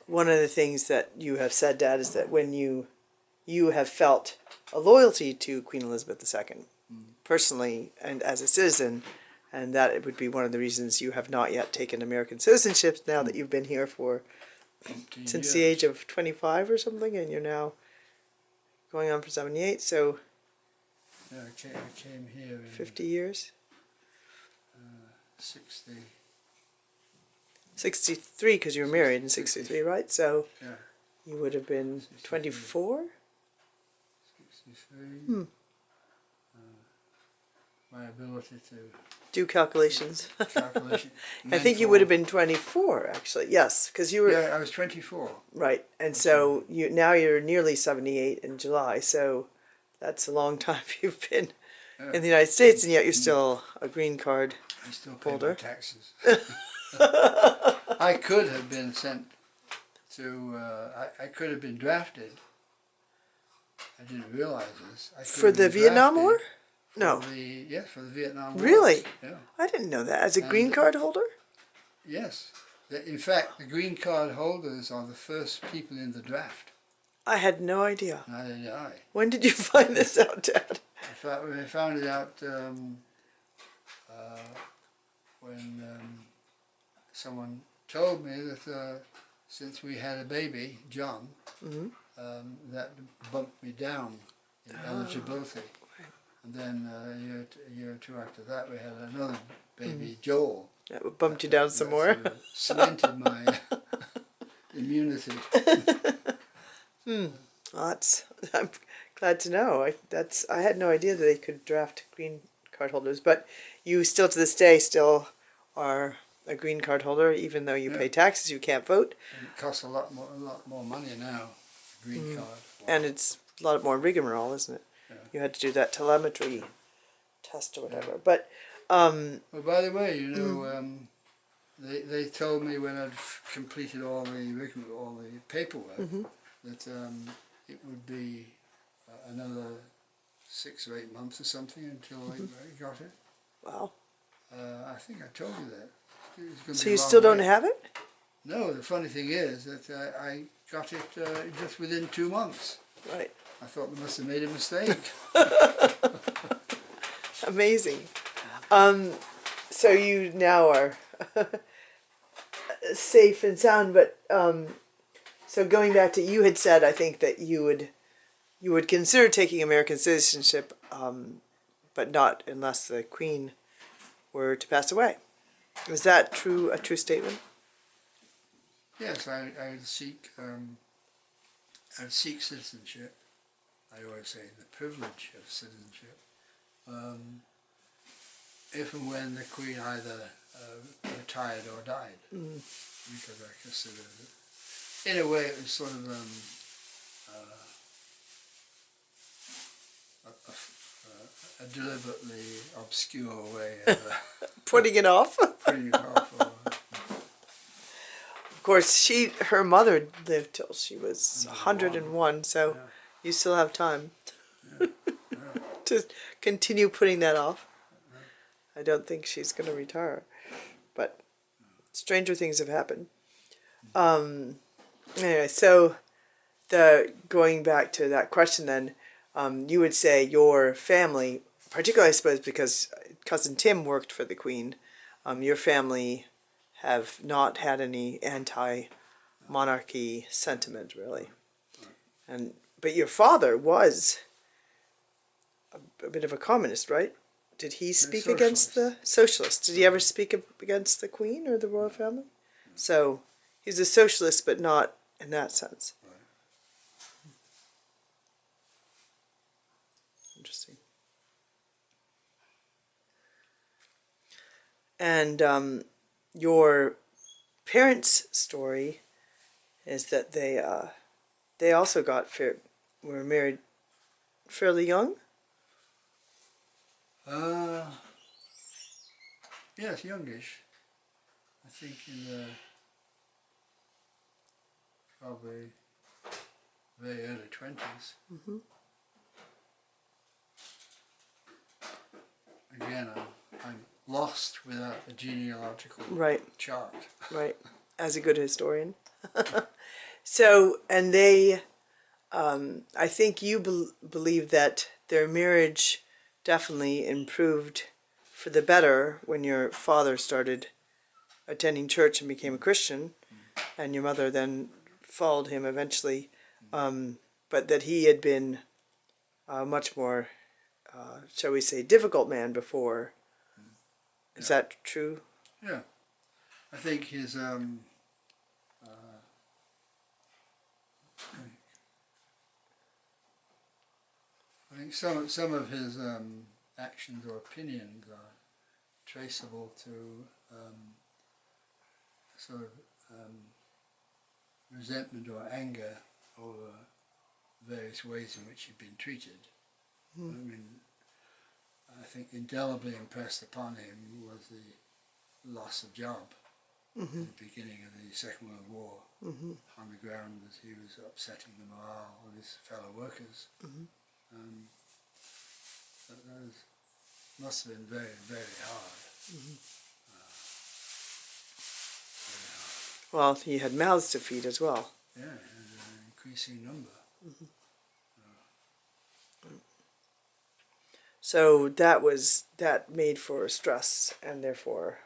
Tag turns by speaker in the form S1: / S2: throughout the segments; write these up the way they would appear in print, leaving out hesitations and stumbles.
S1: one of the things that you have said, Dad, is that when you have felt a loyalty to Queen Elizabeth II, personally and as a citizen, and that it would be one of the reasons you have not yet taken American citizenship now that you've been here for since the age of 25 or something, and you're now going on for 78, so
S2: Yeah, I came here in
S1: 50 years.
S2: 60.
S1: 63, because you were married in 63, right? So
S2: Yeah,
S1: you would have been 24?
S2: 63. My ability to
S1: Do calculations.
S2: calculation.
S1: I think you would have been 24, actually. Yes, because you were...
S2: Yeah, I was 24.
S1: Right, and so now you're nearly 78 in July, so that's a long time you've been in the United States, and yet you're still a green card
S2: I still pay
S1: holder.
S2: my taxes. I could have been sent to, I could have been drafted. I didn't realize this. I could
S1: For
S2: have
S1: the
S2: been
S1: Vietnam
S2: drafted
S1: War?
S2: for
S1: No.
S2: Yes, for the Vietnam War.
S1: Really?
S2: Yeah.
S1: I didn't know that. As a
S2: And
S1: green card holder?
S2: Yes. In fact, the green card holders are the first people in the draft.
S1: I had no idea.
S2: Neither did I.
S1: When did you find this out, Dad?
S2: I found it out when someone told me that since we had a baby, John, that bumped me down in eligibility. And then a year or two after that, we had another baby, Joel.
S1: That bumped you down some more.
S2: Sort of cemented my immunity.
S1: Well, I'm glad to know. I had no idea that they could draft green card holders, but you still to this day still are a green card holder, even though you pay taxes. You can't vote.
S2: And it costs a lot more money now, green card.
S1: And it's a lot more rigmarole, isn't it?
S2: Yeah.
S1: You had to do that telemetry test or whatever. But
S2: well, by the way, you know, they told me when I'd completed all the paperwork that it would be another 6 or 8 months or something until I got it.
S1: wow.
S2: I think I told you that. It was gonna
S1: So
S2: be
S1: you
S2: a long
S1: still don't
S2: wait.
S1: have it?
S2: No, the funny thing is that I got it just within 2 months.
S1: Right.
S2: I thought they must have made a mistake.
S1: Amazing. So you now are safe and sound, but so going back to, you had said, I think, that you would consider taking American citizenship, but not unless the Queen were to pass away. Is that true? A true statement?
S2: Yes, I would seek citizenship. I always say the privilege of citizenship. If and when the Queen either retired or died, because I consider it, in a way, it was sort of a deliberately obscure way of
S1: Putting it off.
S2: putting it off.
S1: Of course, her mother lived till she was 101, so you still have time to continue putting that off. I don't think she's going to retire, but stranger things have happened. Anyway, so going back to that question then, you would say your family, particularly I suppose because Cousin Tim worked for the Queen, your family have not had any anti-monarchy sentiment, really. But your father was a bit of a communist, right? Did he speak against the socialist? Did he ever speak against the Queen or the royal family? So he's a socialist, but not in that sense. Interesting. And your parents' story is that they also were married fairly young.
S2: Yes, youngish. I think in the probably very early 20s. Again, I'm lost without a genealogical
S1: Right.
S2: chart.
S1: Right. As a good historian. So, and they, I think you believe that their marriage definitely improved for the better when your father started attending church and became a Christian, and your mother then followed him eventually, but that he had been a much more, shall we say, difficult man before. Is that true?
S2: Yeah. I think his I think some of his actions or opinions are traceable to sort of resentment or anger over various ways in which he'd been treated. I mean, I think indelibly impressed upon him was the loss of job at the beginning of the Second World War, on the ground that he was upsetting the morale of his fellow workers. That must have been very, very hard. Very hard.
S1: Well, he had mouths to feed as well.
S2: Yeah, and an increasing number.
S1: So that made for stress and therefore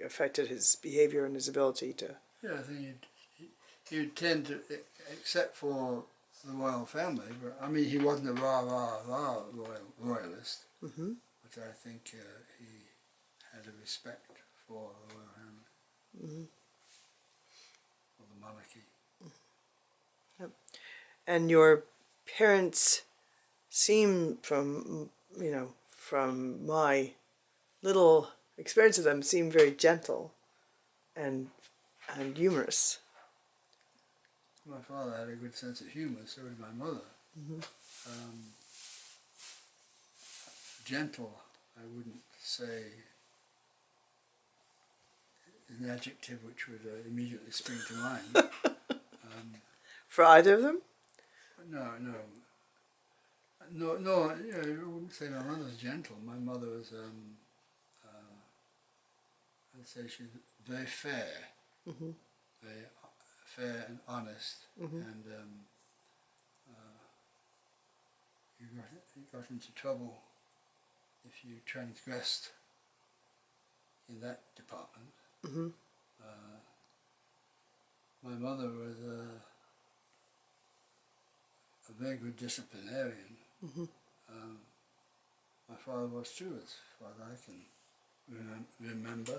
S1: affected his behavior and his ability to.
S2: Yeah, I think he'd tend to, except for the royal family, but I mean he wasn't a rah royalist, but I think he had a respect for the royal family, for the monarchy.
S1: Yep. And your parents seem, from my little experience of them, seem very gentle and humorous.
S2: My father had a good sense of humour, so did my mother. Gentle, I wouldn't say is an adjective which would immediately spring to mind.
S1: For either of them?
S2: No. You know, I wouldn't say my mother was gentle. My mother was, I'd say she was very fair, very fair and honest, and you got into trouble if you transgressed in that department. My mother was a very good disciplinarian. My father was too, as far as I can remember.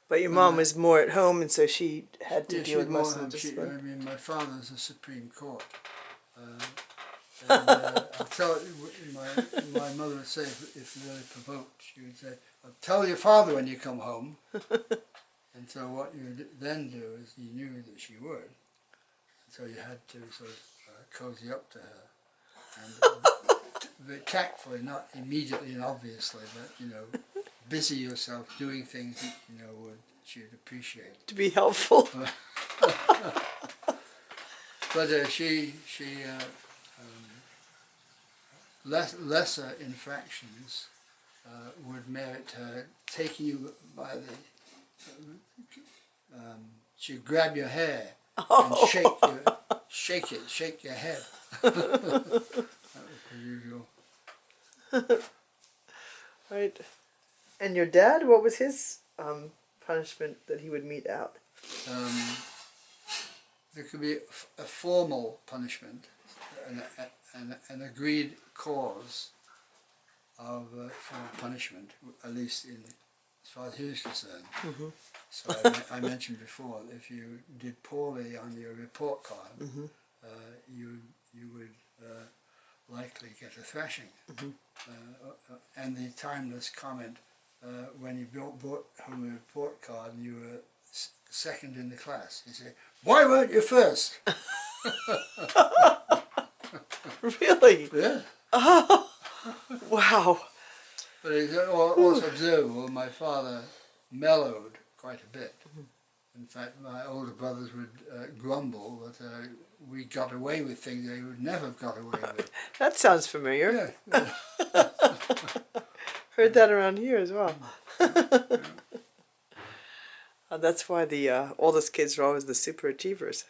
S1: But your mom was more at home, and so she had to deal with most of the discipline.
S2: I mean, my father's a Supreme Court. I'll tell my mother would say, if really provoked, she would say, "I'll tell your father when you come home." And so what you would then do is, you knew that she would, so you had to sort of cozy up to her, and very tactfully, not immediately and obviously, but busy yourself doing things that she would appreciate.
S1: To be helpful.
S2: But she lesser infractions would merit her taking you by the. She'd grab your hair and shake your head. That was the usual.
S1: Right. And your dad, what was his punishment that he would mete out?
S2: There could be a formal punishment, an agreed cause of for punishment, at least as far as he was concerned. So I mentioned before, if you did poorly on your report card, you would likely get a thrashing. And the timeless comment, when you brought home a report card and you were second in the class, you say, "Why weren't you first?"
S1: Really?
S2: Yeah.
S1: Oh, wow.
S2: But it's also observable, my father mellowed quite a bit. In fact, my older brothers would grumble that we got away with things they would never have got away with.
S1: That sounds familiar.
S2: Yeah.
S1: Heard that around here as well. That's why the oldest kids are always the super achievers.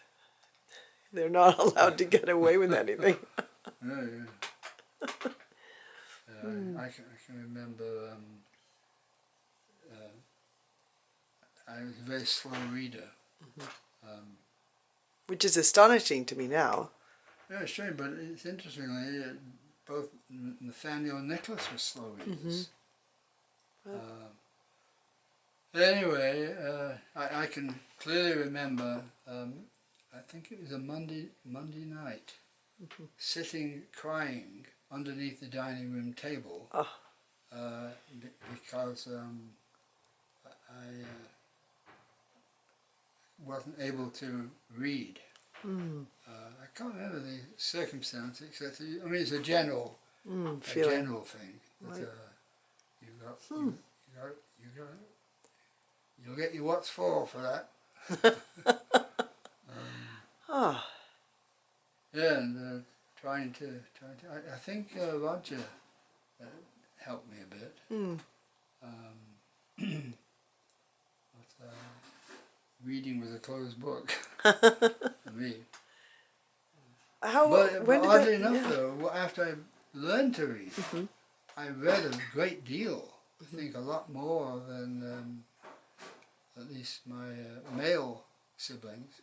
S1: They're not allowed to get away with anything.
S2: Yeah, I can remember I was a very slow reader.
S1: Which is astonishing to me now.
S2: Yeah, it's strange, but it's interestingly, both Nathaniel and Nicholas were slow readers. Anyway, I can clearly remember, I think it was a Monday night, sitting crying underneath the dining room table because I wasn't able to read. I can't remember the circumstances, except I mean it's a general general thing. That, you'll get your what's for that. Yeah, and I think Roger helped me a bit. But reading was a closed book for me. But oddly enough, though, after I learned to read, I read a great deal. I think a lot more than at least my male siblings.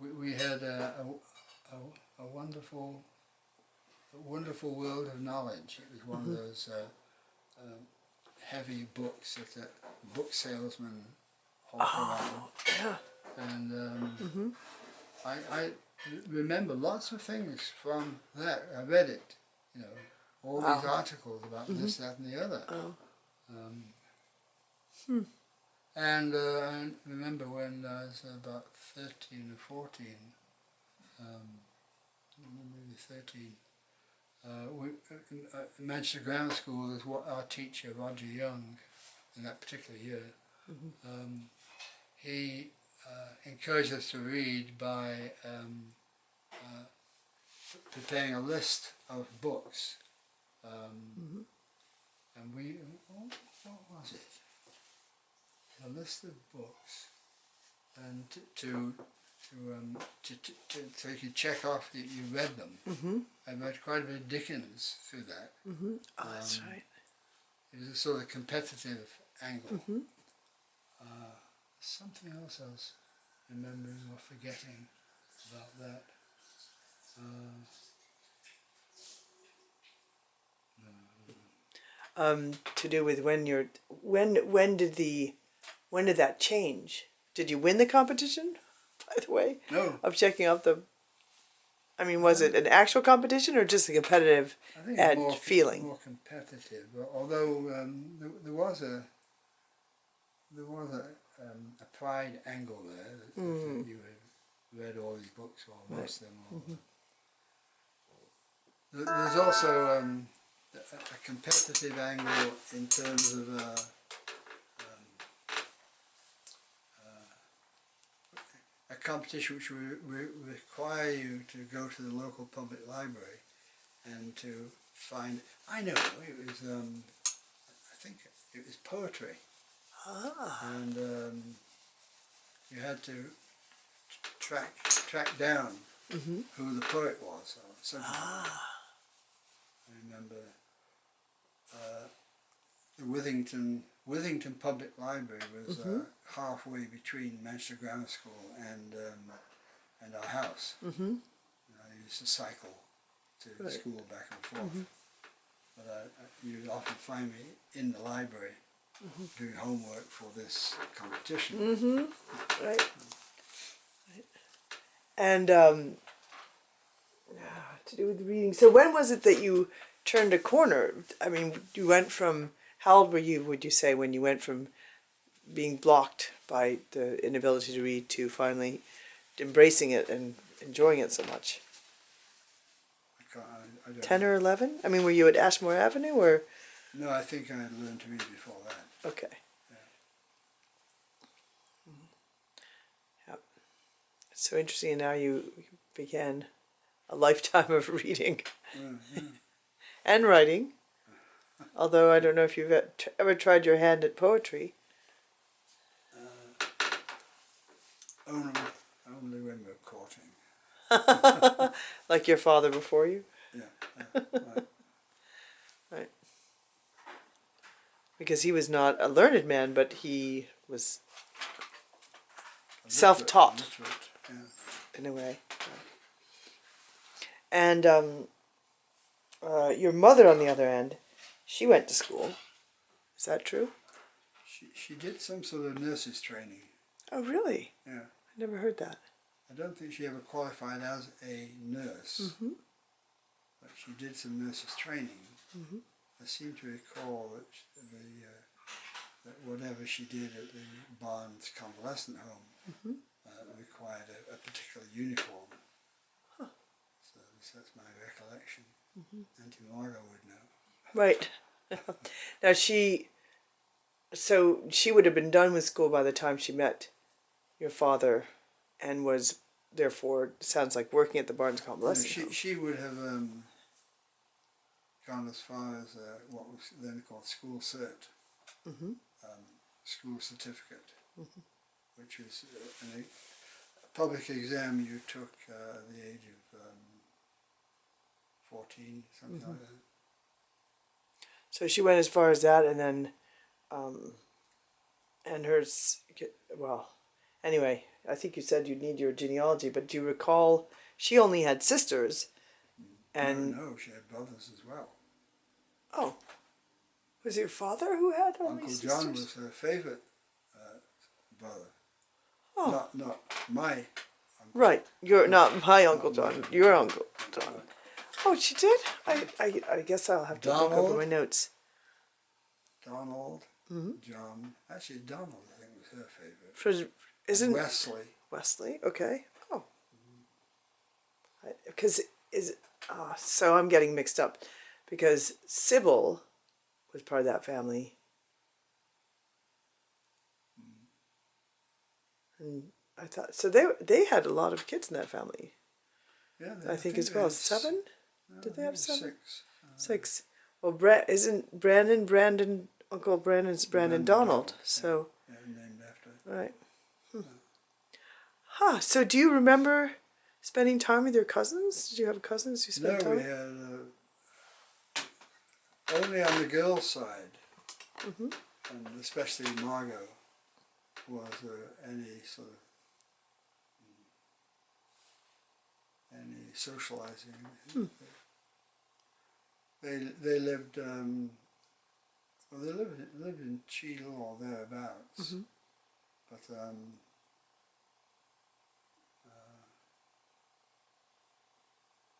S2: We had a wonderful world of knowledge. It was one of those heavy books that the book salesman hawk around. And I remember lots of things from that. I read it, you know, all these articles about this, that, and the other. And I remember when I was about 13 or 14, maybe 13, Manchester Grammar School is what our teacher, Roger Young, in that particular year, he encouraged us to read by preparing a list of books. And we, what was it? A list of books, and so you could check off that you read them. I read quite a bit of Dickens through that.
S1: Oh, that's right.
S2: It was a sort of competitive angle. Something else I was remembering or forgetting about that.
S1: To do with when did that change? Did you win the competition, by the way?
S2: No.
S1: Of checking out the. I mean, was it an actual competition or just a competitive feeling?
S2: More competitive. Although there was a pride angle there. That you had read all these books, or most of them. There's also a competitive angle in terms of a competition which will require you to go to the local public library and to find. I know it was. I think it was poetry, and you had to track down who the poet was. Or something. I remember the Withington Public Library was halfway between Manchester Grammar School and our house. I used to cycle to school back and forth. But you'd often find me in the library doing homework for this competition.
S1: Right. And to do with reading. So when was it that you turned a corner? I mean, you went from, how old were you, would you say, when you went from being blocked by the inability to read to finally embracing it and enjoying it so much?
S2: I don't
S1: 10
S2: know.
S1: or 11? I mean, were you at Ashmore Avenue or?
S2: No, I think I had learned to read before that.
S1: Okay. Yep. It's so interesting. Now you began a lifetime of reading and writing. Although I don't know if you've ever tried your hand at poetry.
S2: only when we're courting.
S1: Like your father before you?
S2: Yeah, right.
S1: Right. Because he was not a learned man, but he was self-taught
S2: Literate, yeah.
S1: in a way. And your mother, on the other end, she went to school. Is that true?
S2: She did some sort of nurse's training.
S1: Oh, really?
S2: Yeah.
S1: I never heard that.
S2: I don't think she ever qualified as a nurse, but she did some nurse's training. I seem to recall that whatever she did at the Barnes Convalescent Home required a particular uniform. So that's my recollection. Auntie Margot would know.
S1: Right. Now so she would have been done with school by the time she met your father, and was therefore, sounds like, working at the Barnes Convalescent Home.
S2: She would have gone as far as what was then called school cert, school certificate, which was a public exam you took at the age of 14, something like that.
S1: So she went as far as that, and then, and well, anyway, I think you said you'd need your genealogy, but do you recall, she only had sisters, and...
S2: No, she had brothers as well.
S1: Oh. Was it your father who had only
S2: Uncle
S1: sisters?
S2: John was her favourite brother.
S1: Oh.
S2: Not my uncle.
S1: Right. You're not my Uncle John. Your Uncle John. Oh, she did? I guess I'll have to look over my notes.
S2: Donald, John. Actually, Donald, I think, was her favourite.
S1: Isn't
S2: Wesley.
S1: Wesley? Okay. Oh. Because so I'm getting mixed up, because Sybil was part of that family. And I thought, so they had a lot of kids in that family.
S2: Yeah,
S1: I think as well. 7? Did they have 7?
S2: 6.
S1: 6. Well, isn't Brandon, Uncle Brandon's Brandon Donald. So,
S2: yeah, named after.
S1: right. So do you remember spending time with your cousins? Did you have cousins you spent time
S2: No, we
S1: with?
S2: had only on the girls' side, and especially Margot, was any sort of any socializing. They lived well, they lived in Chile or thereabouts, but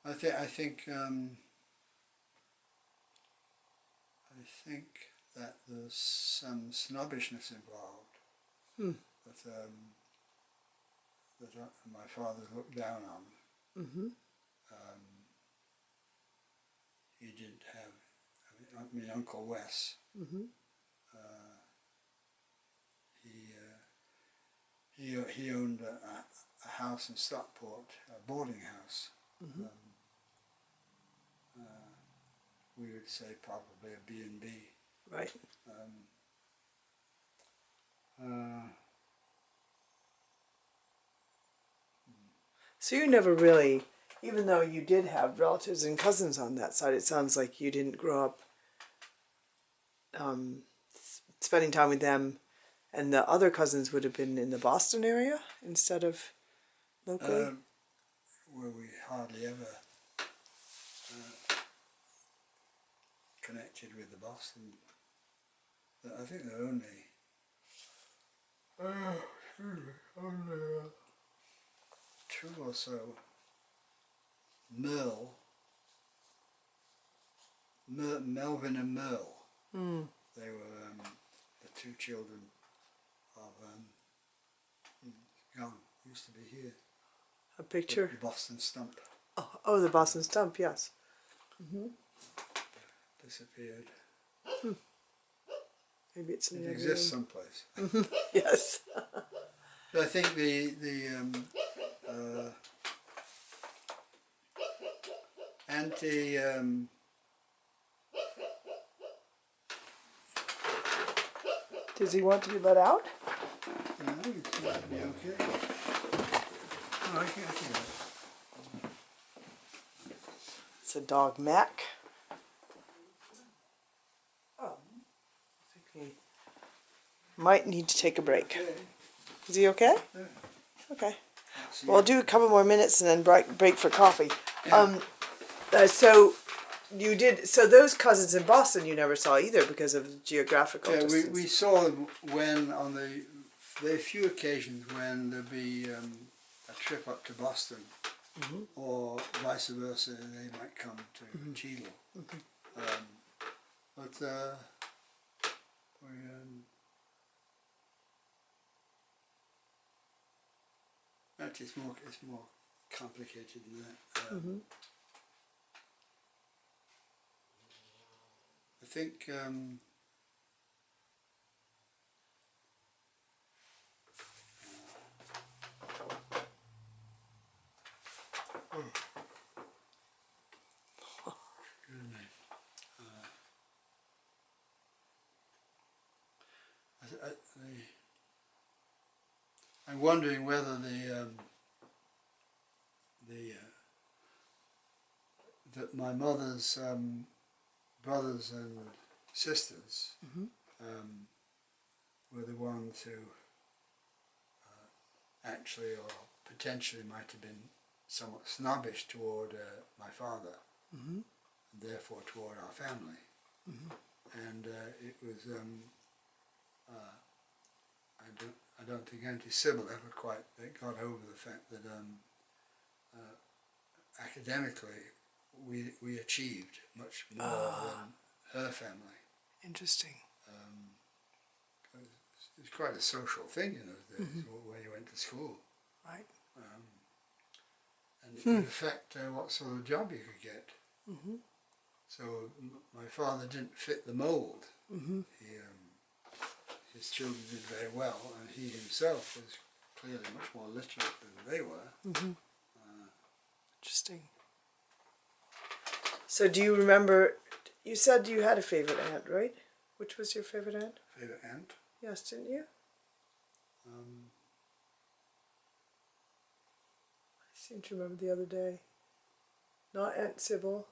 S2: I think that there's some snobbishness involved that my father looked down on. He didn't have. I mean, Uncle Wes. He owned a house in Stockport, a boarding house. We would say probably a B&B.
S1: Right. So you never really, even though you did have relatives and cousins on that side, it sounds like you didn't grow up spending time with them, and the other cousins would have been in the Boston area instead of locally?
S2: Where we hardly ever connected with the Boston. I think there are only two or so. Melvin and Merle. They were the two children of gone. Used to be here.
S1: A picture?
S2: The Boston Stump.
S1: Oh, the Boston Stump, yes.
S2: Disappeared.
S1: Maybe it's in
S2: It
S1: the
S2: exists someplace.
S1: Yes.
S2: I think the anti
S1: Does he want to be let out?
S2: no, think it might be okay. Oh, I can.
S1: It's a dog, Mac. Oh, I think he might need to take a break.
S2: Okay.
S1: Is he okay?
S2: Yeah.
S1: Okay.
S2: See
S1: Well, I'll
S2: you.
S1: do a couple more minutes and then break for coffee.
S2: Yeah.
S1: So you did. So those cousins in Boston you never saw either because of geographical
S2: Yeah,
S1: distance.
S2: we saw them when on the very few occasions when there'd be a trip up to Boston, or vice versa, they might come to Cheadle. But we, actually it's more complicated than that. I think I'm wondering whether that my mother's brothers and sisters were the ones who actually or potentially might have been somewhat snobbish toward my father, and therefore toward our family. And it was I don't think Auntie Sybil ever quite got over the fact that academically we achieved much more than her family.
S1: Interesting.
S2: It was quite a social thing in those days, where you went to school.
S1: Right.
S2: And it would affect what sort of job you could get. So my father didn't fit the mould. His children did very well, and he himself was clearly much more literate than they were.
S1: Interesting. So do you remember, you said you had a favorite aunt, right? Which was your favorite aunt?
S2: Favorite aunt?
S1: Yes, didn't you? I seem to remember the other day. Not Aunt Sybil.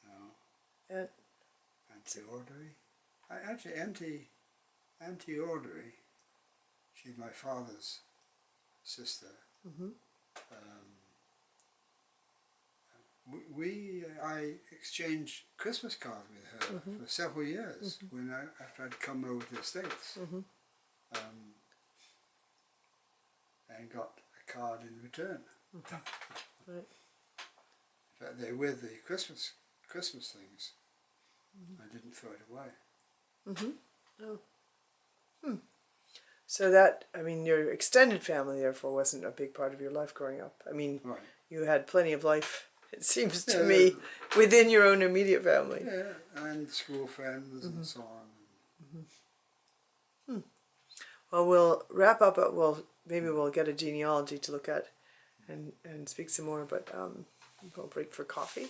S2: No.
S1: Aunt
S2: Auntie Audrey? Actually, Auntie Audrey, she's my father's sister. I exchanged Christmas cards with her for several years after I'd come over to the States, and got a card in return.
S1: Right.
S2: In fact, they were with the Christmas things. I didn't throw it away.
S1: Oh. So that, I mean, your extended family therefore wasn't a big part of your life growing up. I mean,
S2: Right.
S1: you had plenty of life, it seems to me, within your own immediate family.
S2: Yeah, and school friends and so on.
S1: Well, we'll wrap up, but maybe we'll get a genealogy to look at and speak some more, but we'll break for coffee.